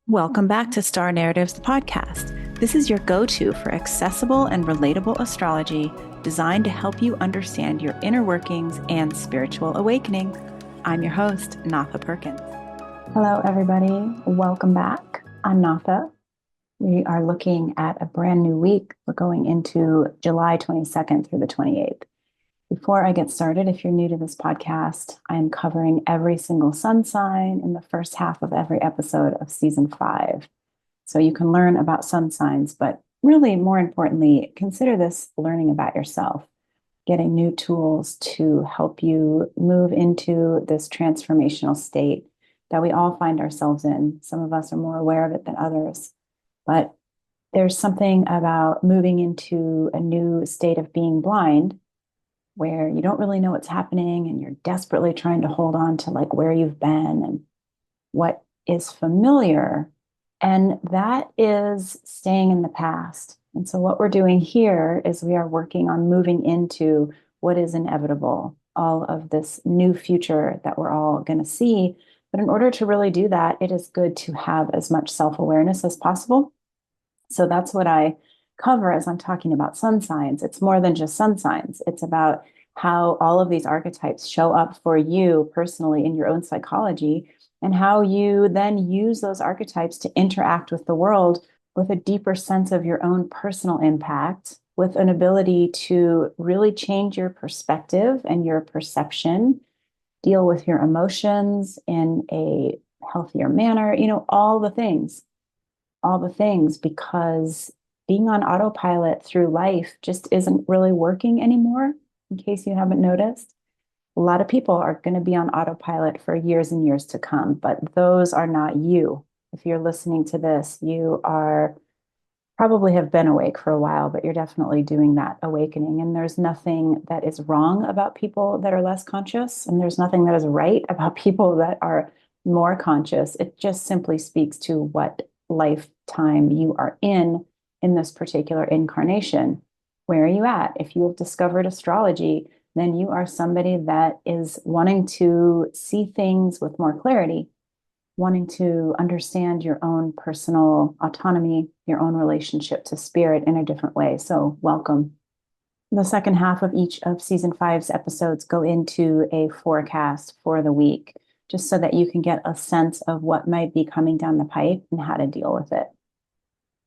Welcome back to Star Narratives, the podcast. This is your go-to for accessible and relatable astrology designed to help you understand your inner workings and spiritual awakening. I'm your host, Natha Perkins. Hello, everybody. Welcome back. I'm Natha. We are looking at a brand new week. We're going into July 22nd through the 28th. Before I get started, if you're new to this podcast, I'm covering every single sun sign in the first half of every episode of season 5. So you can learn about sun signs, but really more importantly, consider this learning about yourself, getting new tools to help you move into this transformational state that we all find ourselves in. Some of us are more aware of it than others, but there's something about moving into a new state of being blind where you don't really know what's happening and you're desperately trying to hold on to like where you've been and what is familiar. And that is staying in the past. And so what we're doing here is we are working on moving into what is inevitable, all of this new future that we're all going to see. But in order to really do that, it is good to have as much self-awareness as possible. So that's what I cover as I'm talking about sun signs. It's more than just sun signs. It's about how all of these archetypes show up for you personally in your own psychology and how you then use those archetypes to interact with the world with a deeper sense of your own personal impact, with an ability to really change your perspective and your perception, deal with your emotions in a healthier manner, all the things, because being on autopilot through life just isn't really working anymore, in case you haven't noticed. A lot of people are going to be on autopilot for years and years to come, but those are not you. If you're listening to this, you are probably have been awake for a while, but you're definitely doing that awakening. And there's nothing that is wrong about people that are less conscious, and there's nothing that is right about people that are more conscious. It just simply speaks to what lifetime you are in this particular incarnation. Where are you at? If you have discovered astrology, then you are somebody that is wanting to see things with more clarity, wanting to understand your own personal autonomy, your own relationship to spirit in a different way. So welcome. The second half of each of season 5's episodes go into a forecast for the week, just so that you can get a sense of what might be coming down the pipe and how to deal with it.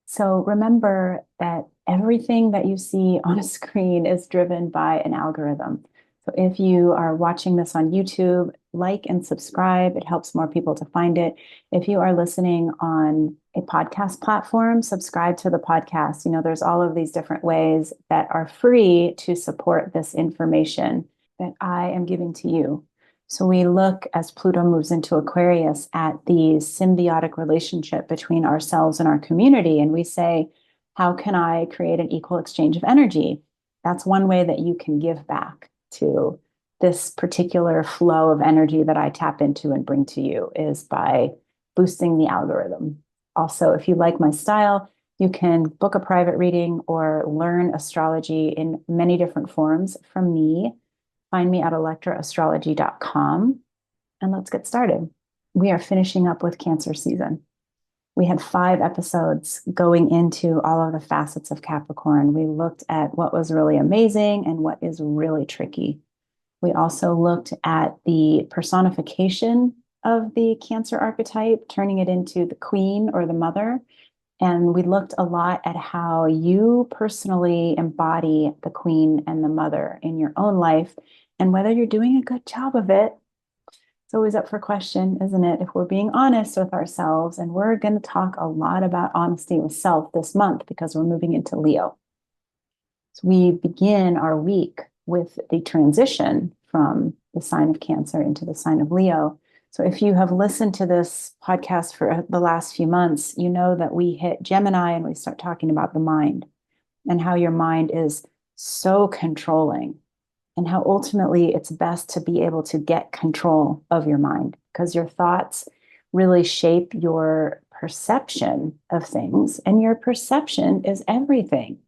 So remember that everything that you see on a screen is driven by an algorithm. So if you are watching this on YouTube, like and subscribe. It helps more people to find it. If you are listening on a podcast platform, subscribe to the podcast. There's all of these different ways that are free to support this information that I am giving to you. So we look, as Pluto moves into Aquarius, at the symbiotic relationship between ourselves and our community. And we say, how can I create an equal exchange of energy? That's one way that you can give back to this particular flow of energy that I tap into and bring to you, is by boosting the algorithm. Also, if you like my style, you can book a private reading or learn astrology in many different forms from me. Find me at electraastrology.com, and let's get started. We are finishing up with Cancer season. We had 5 episodes going into all of the facets of Capricorn. We looked at what was really amazing and what is really tricky. We also looked at the personification of the Cancer archetype, turning it into the queen or the mother. And we looked a lot at how you personally embody the queen and the mother in your own life, and whether you're doing a good job of it. It's always up for question, isn't it? If we're being honest with ourselves, and we're going to talk a lot about honesty with self this month because we're moving into Leo. So we begin our week with the transition from the sign of Cancer into the sign of Leo. So if you have listened to this podcast for the last few months, you know that we hit Gemini and we start talking about the mind and how your mind is so controlling, and how ultimately it's best to be able to get control of your mind, because your thoughts really shape your perception of things, and your perception is everything.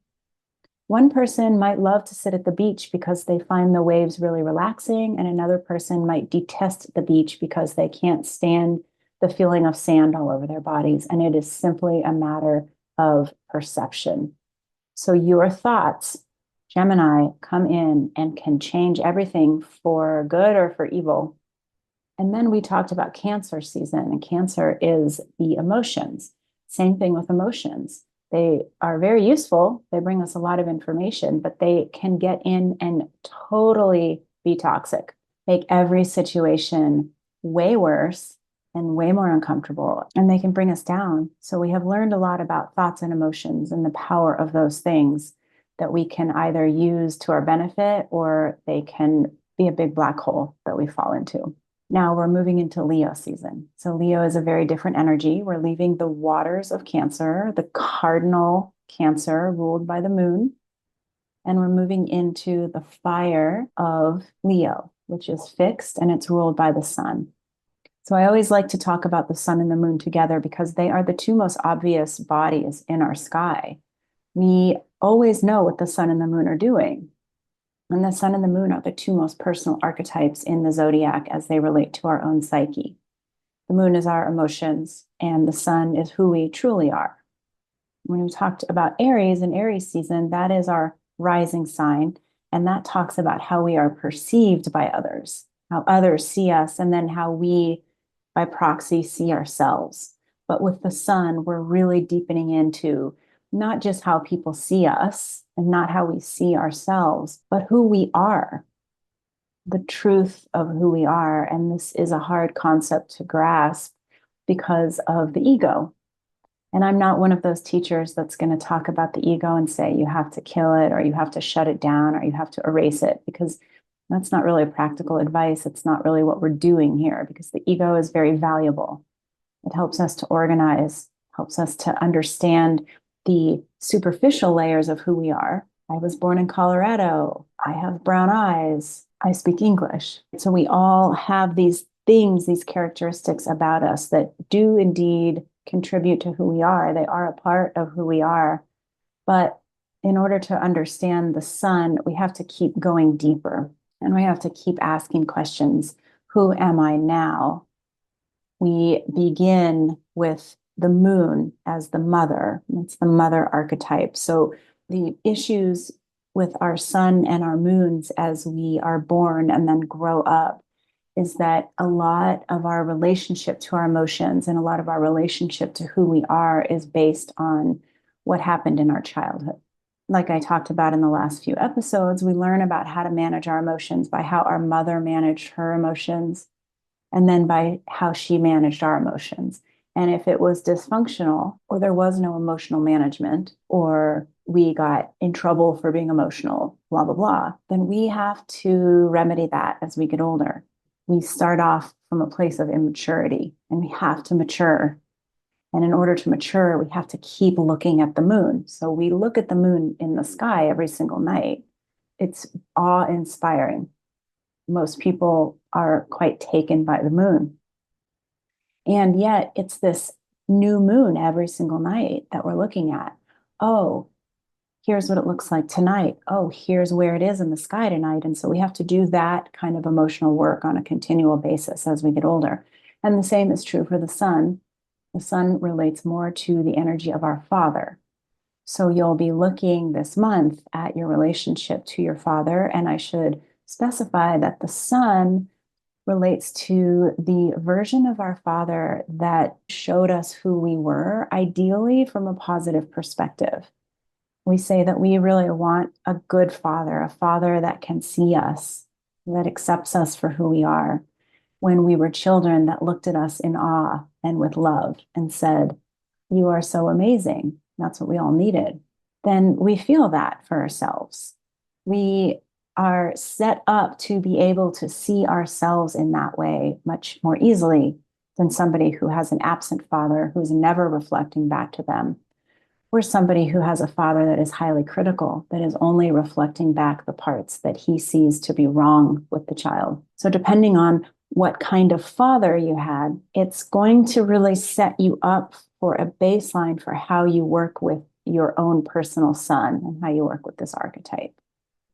One person might love to sit at the beach because they find the waves really relaxing, and another person might detest the beach because they can't stand the feeling of sand all over their bodies. And it is simply a matter of perception. So your thoughts, Gemini, come in and can change everything for good or for evil. And then we talked about Cancer season, and Cancer is the emotions. Same thing with emotions. They are very useful. They bring us a lot of information, but they can get in and totally be toxic, make every situation way worse and way more uncomfortable, and they can bring us down. So we have learned a lot about thoughts and emotions and the power of those things that we can either use to our benefit or they can be a big black hole that we fall into. Now we're moving into Leo season. So Leo is a very different energy. We're leaving the waters of Cancer, the cardinal Cancer ruled by the moon, and we're moving into the fire of Leo, which is fixed and it's ruled by the sun. So I always like to talk about the sun and the moon together because they are the two most obvious bodies in our sky. We always know what the sun and the moon are doing. And the sun and the moon are the two most personal archetypes in the zodiac as they relate to our own psyche. The moon is our emotions, and the sun is who we truly are. When we talked about Aries and Aries season, that is our rising sign, and that talks about how we are perceived by others, how others see us, and then how we, by proxy, see ourselves. But with the sun, we're really deepening into not just how people see us and not how we see ourselves, but who we are, the truth of who we are. And this is a hard concept to grasp because of the ego. And I'm not one of those teachers that's going to talk about the ego and say you have to kill it or you have to shut it down or you have to erase it, because that's not really practical advice. It's not really what we're doing here, because the ego is very valuable. It helps us to organize, helps us to understand the superficial layers of who we are. I was born in Colorado. I have brown eyes. I speak English. So we all have these things, these characteristics about us that do indeed contribute to who we are. They are a part of who we are. But in order to understand the sun, we have to keep going deeper and we have to keep asking questions. Who am I now? We begin with the moon as the mother. It's the mother archetype. So the issues with our sun and our moons as we are born and then grow up is that a lot of our relationship to our emotions and a lot of our relationship to who we are is based on what happened in our childhood. Like I talked about in the last few episodes, we learn about how to manage our emotions by how our mother managed her emotions and then by how she managed our emotions. And if it was dysfunctional or there was no emotional management or we got in trouble for being emotional, blah, blah, blah, then we have to remedy that as we get older. We start off from a place of immaturity and we have to mature. And in order to mature, we have to keep looking at the moon. So we look at the moon in the sky every single night. It's awe-inspiring. Most people are quite taken by the moon. And yet it's this new moon every single night that we're looking at. Oh, here's what it looks like tonight. Oh, here's where it is in the sky tonight. And so we have to do that kind of emotional work on a continual basis as we get older. And the same is true for the sun. The sun relates more to the energy of our father. So you'll be looking this month at your relationship to your father. And I should specify that the sun relates to the version of our father that showed us who we were, ideally from a positive perspective. We say that we really want a good father, a father that can see us, that accepts us for who we are. When we were children, that looked at us in awe and with love and said, "You are so amazing." That's what we all needed. Then we feel that for ourselves. We are set up to be able to see ourselves in that way much more easily than somebody who has an absent father who's never reflecting back to them, or somebody who has a father that is highly critical, that is only reflecting back the parts that he sees to be wrong with the child. So depending on what kind of father you had, it's going to really set you up for a baseline for how you work with your own personal sun and how you work with this archetype.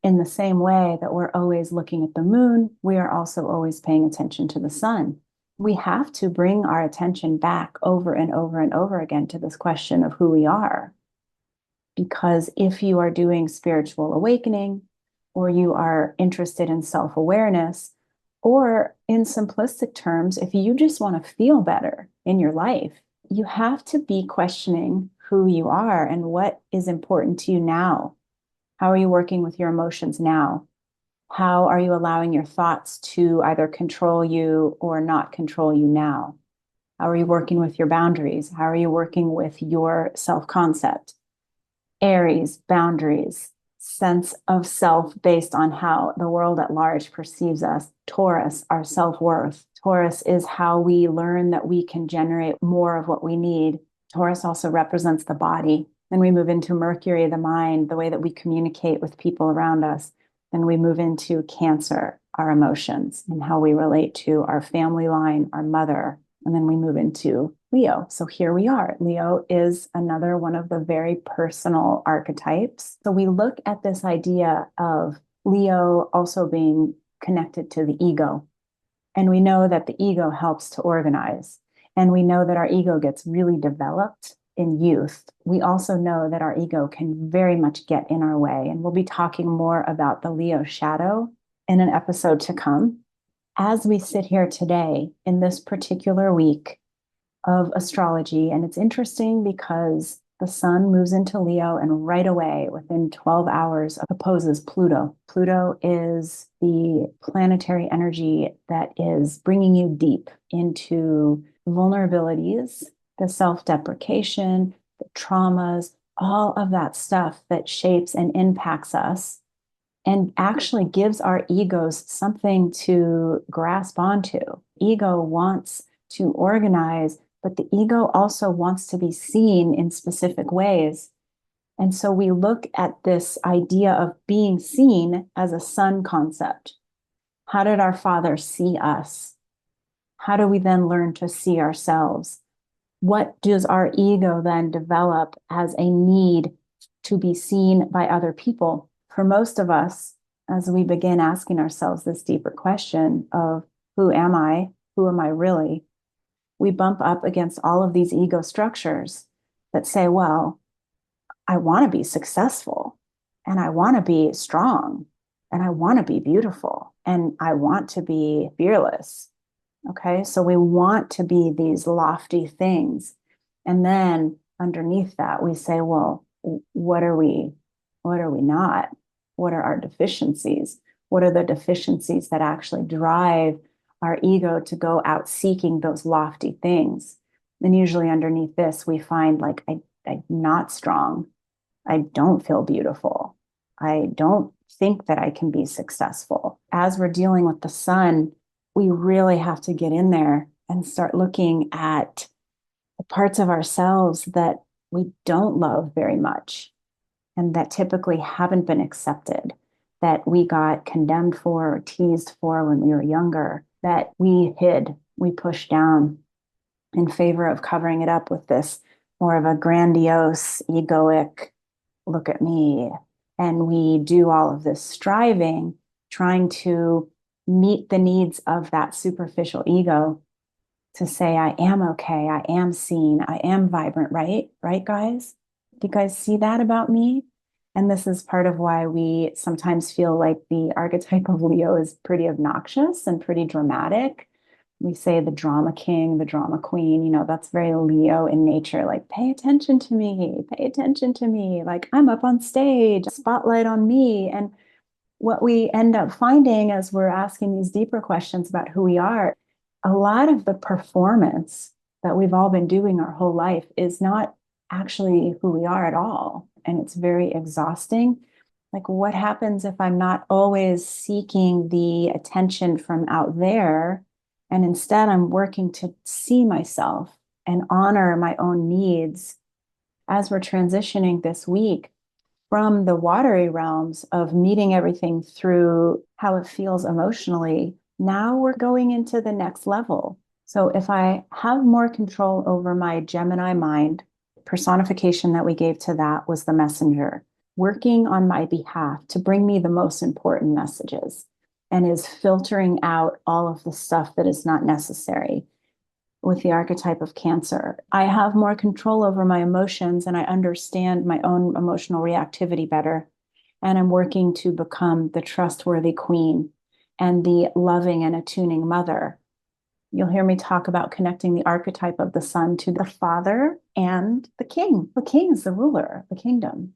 In the same way that we're always looking at the moon, we are also always paying attention to the sun. we have to bring our attention back over and over and over again to this question of who we are. Because if you are doing spiritual awakening, or you are interested in self-awareness, or in simplistic terms, if you just want to feel better in your life, you have to be questioning who you are and what is important to you now. How are you working with your emotions now? How are you allowing your thoughts to either control you or not control you now? How are you working with your boundaries? How are you working with your self-concept? Aries, boundaries, sense of self based on how the world at large perceives us. Taurus, our self-worth. Taurus is how we learn that we can generate more of what we need. Taurus also represents the body. Then we move into Mercury, the mind, the way that we communicate with people around us. Then we move into Cancer, our emotions, and how we relate to our family line, our mother. And then we move into Leo. So here we are. Leo is another one of the very personal archetypes. So we look at this idea of Leo also being connected to the ego. And we know that the ego helps to organize. And we know that our ego gets really developed in youth. We also know that our ego can very much get in our way. And we'll be talking more about the Leo shadow in an episode to come. As we sit here today in this particular week of astrology, and it's interesting because the sun moves into Leo and right away, within 12 hours, opposes Pluto. Pluto is the planetary energy that is bringing you deep into vulnerabilities, the self-deprecation, the traumas, all of that stuff that shapes and impacts us and actually gives our egos something to grasp onto. Ego wants to organize, but the ego also wants to be seen in specific ways. And so we look at this idea of being seen as a sun concept. How did our father see us? How do we then learn to see ourselves? What does our ego then develop as a need to be seen by other people? For most of us, as we begin asking ourselves this deeper question of who am I? Who am I really? We bump up against all of these ego structures that say, well, I want to be successful and I want to be strong and I want to be beautiful and I want to be fearless. Okay, so we want to be these lofty things. And then underneath that, we say, well, what are we? What are we not? What are our deficiencies? What are the deficiencies that actually drive our ego to go out seeking those lofty things? And usually underneath this, we find like, I'm not strong. I don't feel beautiful. I don't think that I can be successful. As we're dealing with the sun, we really have to get in there and start looking at the parts of ourselves that we don't love very much and that typically haven't been accepted, that we got condemned for or teased for when we were younger, that we hid, we pushed down in favor of covering it up with this more of a grandiose, egoic, look at me. And we do all of this striving, trying to meet the needs of that superficial ego to say, I am okay, I am seen, I am vibrant, right? Right, guys? Do you guys see that about me? And this is part of why we sometimes feel like the archetype of Leo is pretty obnoxious and pretty dramatic. We say the drama king, the drama queen, that's very Leo in nature. Like, pay attention to me, pay attention to me. Like, I'm up on stage, spotlight on me. And what we end up finding as we're asking these deeper questions about who we are, a lot of the performance that we've all been doing our whole life is not actually who we are at all. And it's very exhausting. Like, what happens if I'm not always seeking the attention from out there? And instead, I'm working to see myself and honor my own needs as we're transitioning this week from the watery realms of meeting everything through how it feels emotionally. Now we're going into the next level. So if I have more control over my Gemini mind, personification that we gave to that was the messenger, working on my behalf to bring me the most important messages. and is filtering out all of the stuff that is not necessary. With the archetype of Cancer, I have more control over my emotions and I understand my own emotional reactivity better. And I'm working to become the trustworthy queen and the loving and attuning mother. You'll hear me talk about connecting the archetype of the sun to the father and the king. The king is the ruler, the kingdom.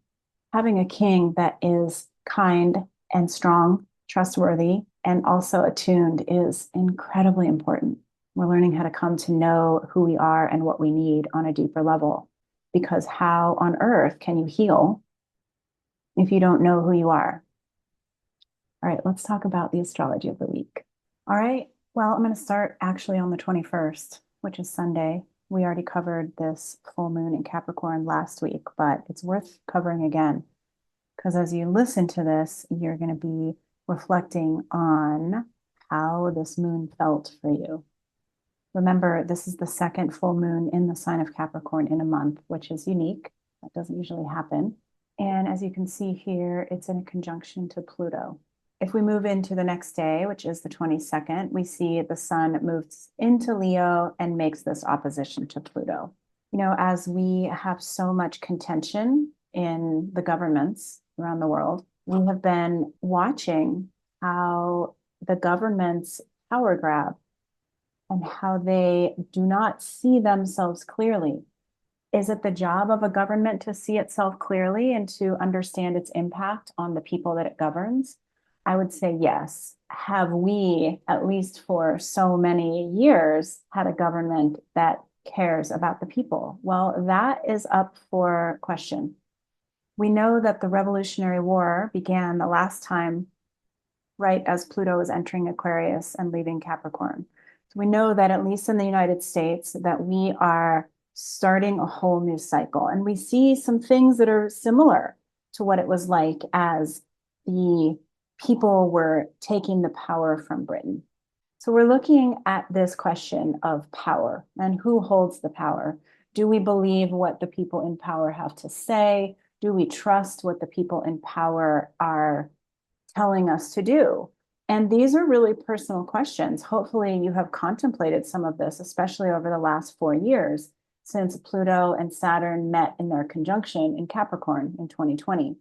Having a king that is kind and strong, trustworthy, and also attuned is incredibly important. We're learning how to come to know who we are and what we need on a deeper level. Because how on earth can you heal if you don't know who you are? All right, let's talk about the astrology of the week. All right, well, I'm going to start actually on the 21st, which is Sunday. We already covered this full moon in Capricorn last week, but it's worth covering again. Because as you listen to this, you're going to be reflecting on how this moon felt for you. Remember, this is the second full moon in the sign of Capricorn in a month, which is unique. That doesn't usually happen. And as you can see here, it's in a conjunction to Pluto. If we move into the next day, which is the 22nd, we see the sun moves into Leo and makes this opposition to Pluto. You know, as we have so much contention in the governments around the world, we have been watching how the government's power grab and how they do not see themselves clearly. Is it the job of a government to see itself clearly and to understand its impact on the people that it governs? I would say yes. Have we, at least for so many years, had a government that cares about the people? Well, that is up for question. We know that the Revolutionary War began the last time right as Pluto is entering Aquarius and leaving Capricorn. So we know that at least in the United States that we are starting a whole new cycle. And we see some things that are similar to what it was like as the people were taking the power from Britain. So we're looking at this question of power and who holds the power. Do we believe what the people in power have to say? Do we trust what the people in power are telling us to do? And these are really personal questions. Hopefully you have contemplated some of this, especially over the last 4 years since Pluto and Saturn met in their conjunction in Capricorn in 2020.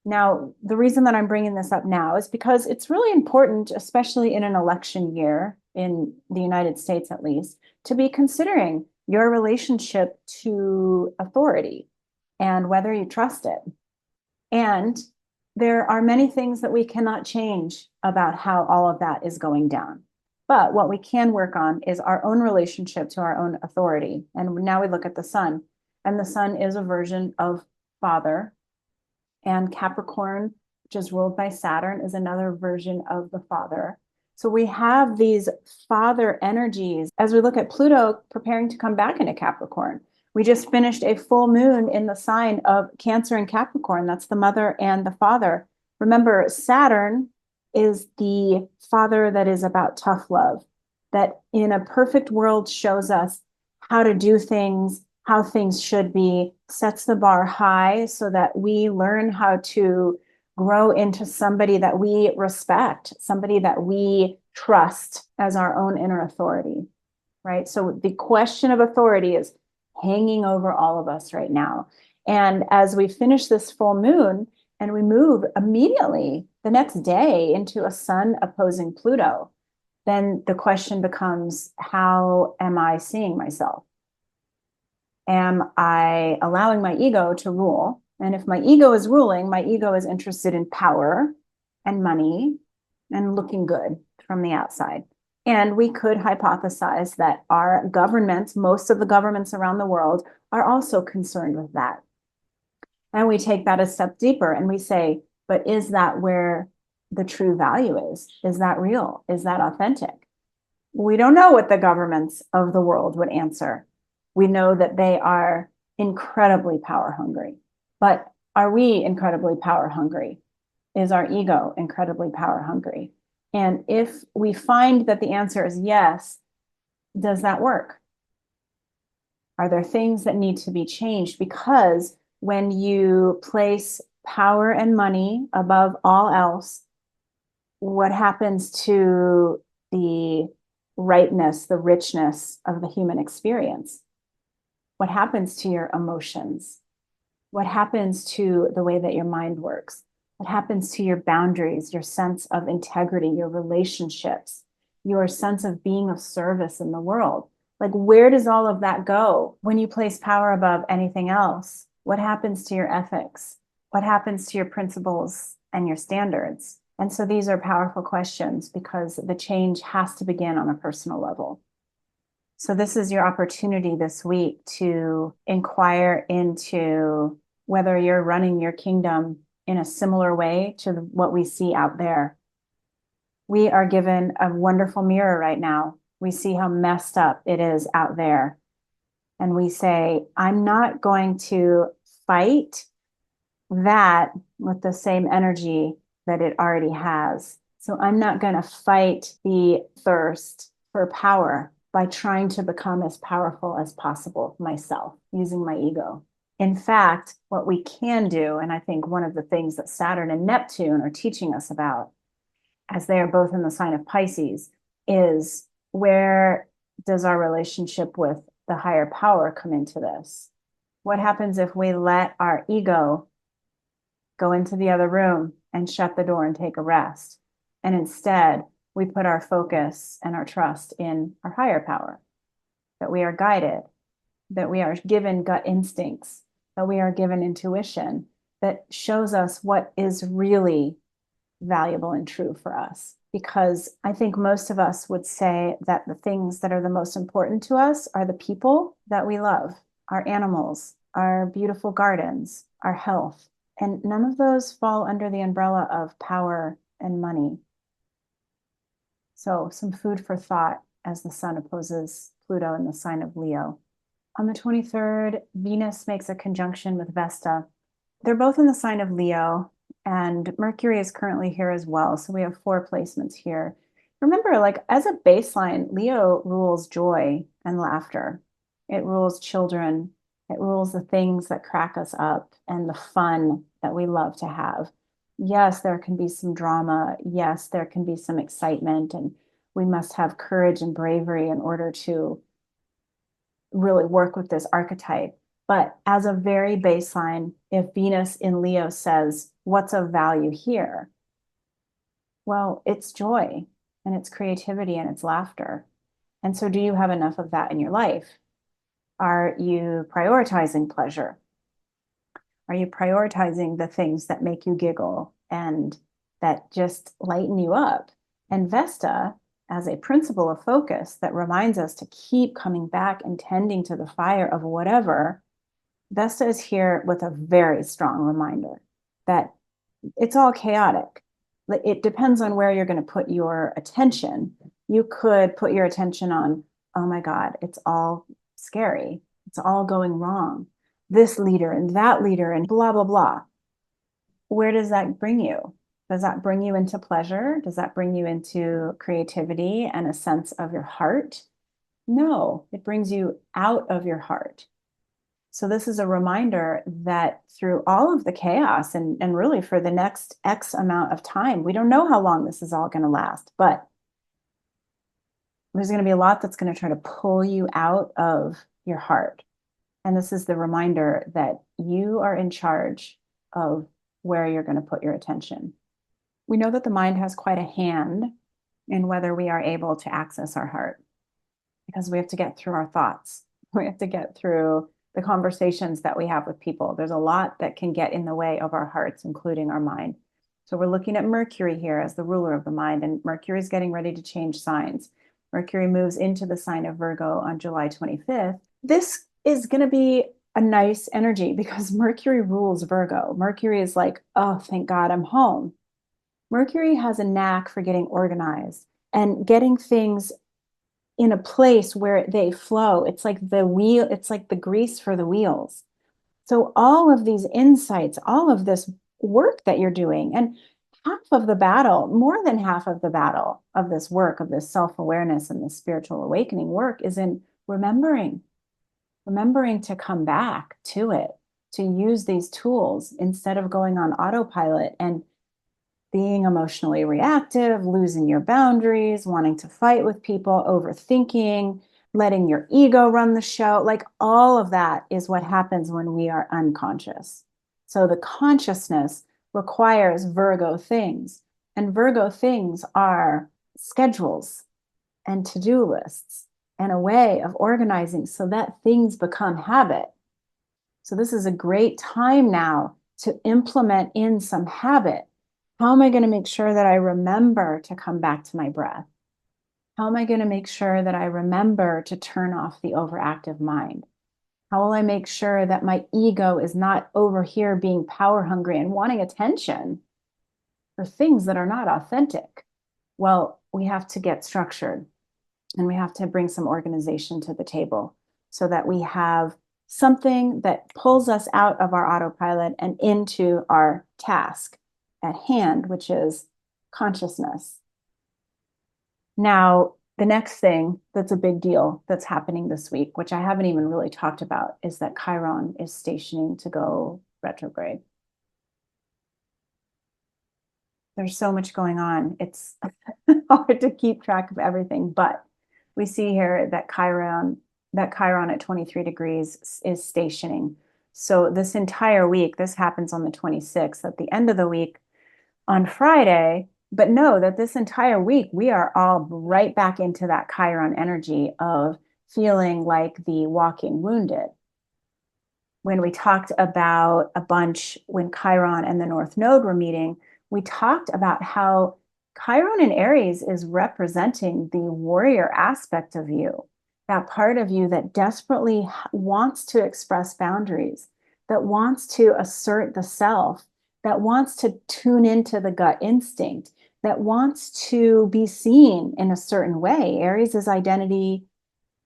Now, the reason that I'm bringing this up now is because it's really important, especially in an election year, in the United States at least, to be considering your relationship to authority and whether you trust it. And there are many things that we cannot change about how all of that is going down. But what we can work on is our own relationship to our own authority. And now we look at the sun, and the sun is a version of father. And Capricorn, which is ruled by Saturn, is another version of the father. So we have these father energies as we look at Pluto preparing to come back into Capricorn. We just finished a full moon in the sign of Cancer and Capricorn. That's the mother and the father. Remember, Saturn is the father that is about tough love, that in a perfect world shows us how to do things, how things should be, sets the bar high so that we learn how to grow into somebody that we respect, somebody that we trust as our own inner authority, right? So the question of authority is hanging over all of us right now. And as we finish this full moon and we move immediately the next day into a sun opposing Pluto, then the question becomes, how am I seeing myself? Am I allowing my ego to rule? And if my ego is ruling, my ego is interested in power and money and looking good from the outside. And we could hypothesize that our governments, most of the governments around the world, are also concerned with that. And we take that a step deeper and we say, but is that where the true value is? Is that real? Is that authentic? We don't know what the governments of the world would answer. We know that they are incredibly power hungry. But are we incredibly power hungry? Is our ego incredibly power hungry? And if we find that the answer is yes, does that work? Are there things that need to be changed? Because when you place power and money above all else, What happens to the rightness, the richness of the human experience? What happens to your emotions? What happens to the way that your mind works? What happens to your boundaries, your sense of integrity, your relationships, your sense of being of service in the world? Like, where does all of that go when you place power above anything else? What happens to your ethics? What happens to your principles and your standards? And so these are powerful questions because the change has to begin on a personal level. So this is your opportunity this week to inquire into whether you're running your kingdom in a similar way to what we see out there. We are given a wonderful mirror right now. We see how messed up it is out there. And we say, I'm not going to fight that with the same energy that it already has. So I'm not going to fight the thirst for power by trying to become as powerful as possible myself using my ego. In fact, what we can do, and I think one of the things that Saturn and Neptune are teaching us about, as they are both in the sign of Pisces, is where does our relationship with the higher power come into this? What happens if we let our ego go into the other room and shut the door and take a rest? And instead, we put our focus and our trust in our higher power, that we are guided, that we are given gut instincts, that we are given intuition that shows us what is really valuable and true for us. Because I think most of us would say that the things that are the most important to us are the people that we love, our animals, our beautiful gardens, our health. And none of those fall under the umbrella of power and money. So some food for thought as the sun opposes Pluto in the sign of Leo. On the 23rd, Venus makes a conjunction with Vesta. They're both in the sign of Leo, and Mercury is currently here as well. So we have 4 placements here. Remember, like as a baseline, Leo rules joy and laughter. It rules children. It rules the things that crack us up and the fun that we love to have. Yes, there can be some drama. Yes, there can be some excitement, and we must have courage and bravery in order to really work with this archetype. But as a very baseline, if Venus in Leo says, what's of value here? Well, it's joy and it's creativity and it's laughter. And so, do you have enough of that in your life? Are you prioritizing pleasure? Are you prioritizing the things that make you giggle and that just lighten you up? And Vesta, as a principle of focus that reminds us to keep coming back and tending to the fire of whatever, Vesta is here with a very strong reminder that it's all chaotic. It depends on where you're going to put your attention. You could put your attention on, oh my God, it's all scary. It's all going wrong. This leader and that leader and blah, blah, blah. Where does that bring you? Does that bring you into pleasure? Does that bring you into creativity and a sense of your heart? No, it brings you out of your heart. So this is a reminder that through all of the chaos and really for the next X amount of time, we don't know how long this is all going to last, but there's going to be a lot that's going to try to pull you out of your heart. And this is the reminder that you are in charge of where you're going to put your attention. We know that the mind has quite a hand in whether we are able to access our heart because we have to get through our thoughts. We have to get through the conversations that we have with people. There's a lot that can get in the way of our hearts, including our mind. So we're looking at Mercury here as the ruler of the mind, and Mercury is getting ready to change signs. Mercury moves into the sign of Virgo on July 25th. This is going to be a nice energy because Mercury rules Virgo. Mercury is like, oh, thank God I'm home. Mercury has a knack for getting organized and getting things in a place where they flow. It's like the wheel, it's like the grease for the wheels. So all of these insights, all of this work that you're doing, and half of the battle, more than half of the battle of this work, of this self-awareness and this spiritual awakening work is in remembering to come back to it, to use these tools instead of going on autopilot and being emotionally reactive, losing your boundaries, wanting to fight with people, overthinking, letting your ego run the show. Like all of that is what happens when we are unconscious. So the consciousness requires Virgo things. And Virgo things are schedules and to-do lists and a way of organizing so that things become habit. So this is a great time now to implement in some habit. How am I going to make sure that I remember to come back to my breath? How am I going to make sure that I remember to turn off the overactive mind? How will I make sure that my ego is not over here being power hungry and wanting attention for things that are not authentic? Well, we have to get structured and we have to bring some organization to the table so that we have something that pulls us out of our autopilot and into our task at hand, which is consciousness. Now, the next thing that's a big deal that's happening this week, which I haven't even really talked about, is that Chiron is stationing to go retrograde. There's so much going on. It's hard to keep track of everything, but we see here that Chiron at 23 degrees is stationing. So this entire week, this happens on the 26th, at the end of the week on Friday, but know that this entire week, we are all right back into that Chiron energy of feeling like the walking wounded. When we talked about a bunch, when Chiron and the North Node were meeting, we talked about how Chiron in Aries is representing the warrior aspect of you, that part of you that desperately wants to express boundaries, that wants to assert the self, that wants to tune into the gut instinct, that wants to be seen in a certain way. Aries is identity,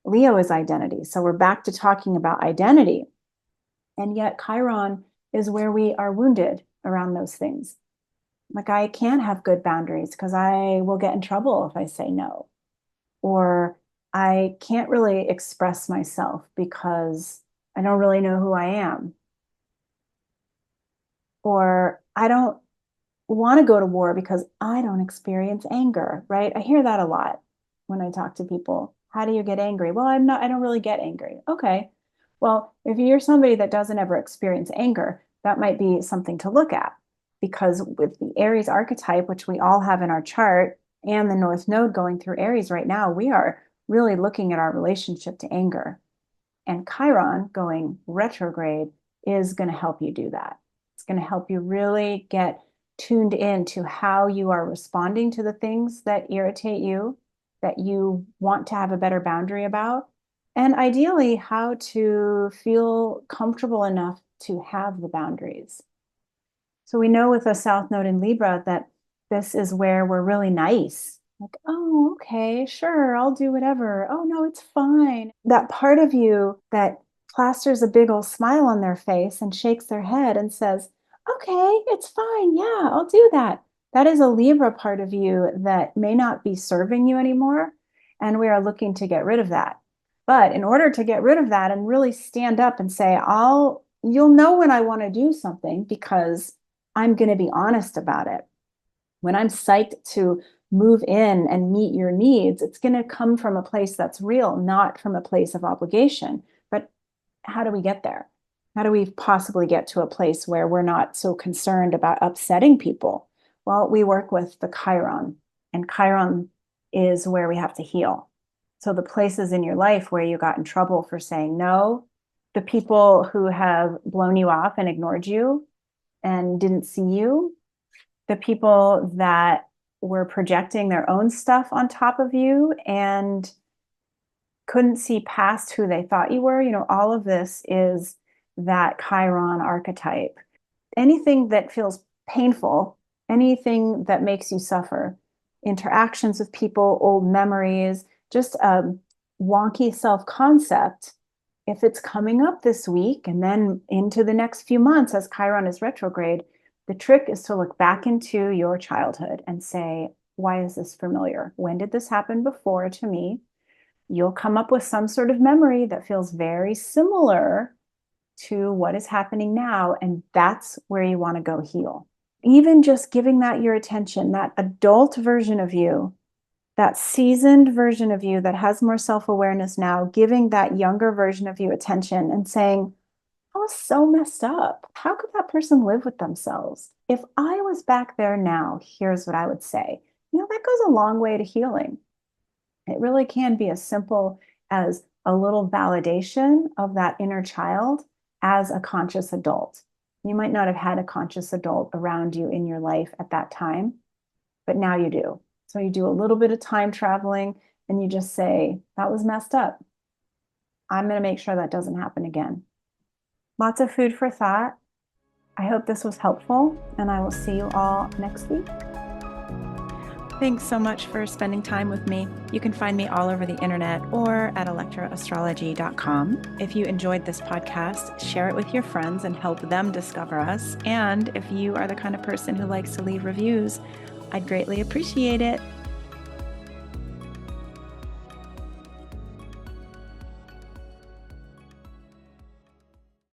Leo is identity. So we're back to talking about identity. And yet Chiron is where we are wounded around those things. Like I can't have good boundaries because I will get in trouble if I say no. Or I can't really express myself because I don't really know who I am. Or I don't want to go to war because I don't experience anger, right? I hear that a lot when I talk to people. How do you get angry? Well, I don't really get angry. Okay. Well, if you're somebody that doesn't ever experience anger, that might be something to look at because with the Aries archetype, which we all have in our chart, and the North Node going through Aries right now, we are really looking at our relationship to anger. And Chiron going retrograde is going to help you do that. It's going to help you really get tuned in to how you are responding to the things that irritate you, that you want to have a better boundary about, and ideally how to feel comfortable enough to have the boundaries. So we know with the South Node in Libra that this is where we're really nice. Like, oh, okay, sure, I'll do whatever. Oh, no, it's fine. That part of you that plasters a big old smile on their face and shakes their head and says, okay, it's fine. Yeah, I'll do that. That is a Libra part of you that may not be serving you anymore. And we are looking to get rid of that. But in order to get rid of that and really stand up and say, you'll know when I want to do something because I'm going to be honest about it. When I'm psyched to move in and meet your needs, it's going to come from a place that's real, not from a place of obligation. But how do we get there? How do we possibly get to a place where we're not so concerned about upsetting people? Well, we work with the Chiron, and Chiron is where we have to heal. So the places in your life where you got in trouble for saying no, the people who have blown you off and ignored you and didn't see you, the people that were projecting their own stuff on top of you and couldn't see past who they thought you were. All of this is that Chiron archetype. Anything that feels painful, anything that makes you suffer, interactions with people, old memories, just a wonky self-concept, if it's coming up this week and then into the next few months as Chiron is retrograde, the trick is to look back into your childhood and say, why is this familiar? When did this happen before to me? You'll come up with some sort of memory that feels very similar to what is happening now. And that's where you want to go heal. even just giving that your attention, that adult version of you, that seasoned version of you that has more self-awareness now, giving that younger version of you attention and saying, I was so messed up. How could that person live with themselves? If I was back there now, here's what I would say. That goes a long way to healing. It really can be as simple as a little validation of that inner child as a conscious adult. You might not have had a conscious adult around you in your life at that time, but now you do. So you do a little bit of time traveling and you just say, that was messed up. I'm going to make sure that doesn't happen again. Lots of food for thought. I hope this was helpful, and I will see you all next week. Thanks so much for spending time with me. You can find me all over the internet or at electraastrology.com. If you enjoyed this podcast, share it with your friends and help them discover us. And if you are the kind of person who likes to leave reviews, I'd greatly appreciate it.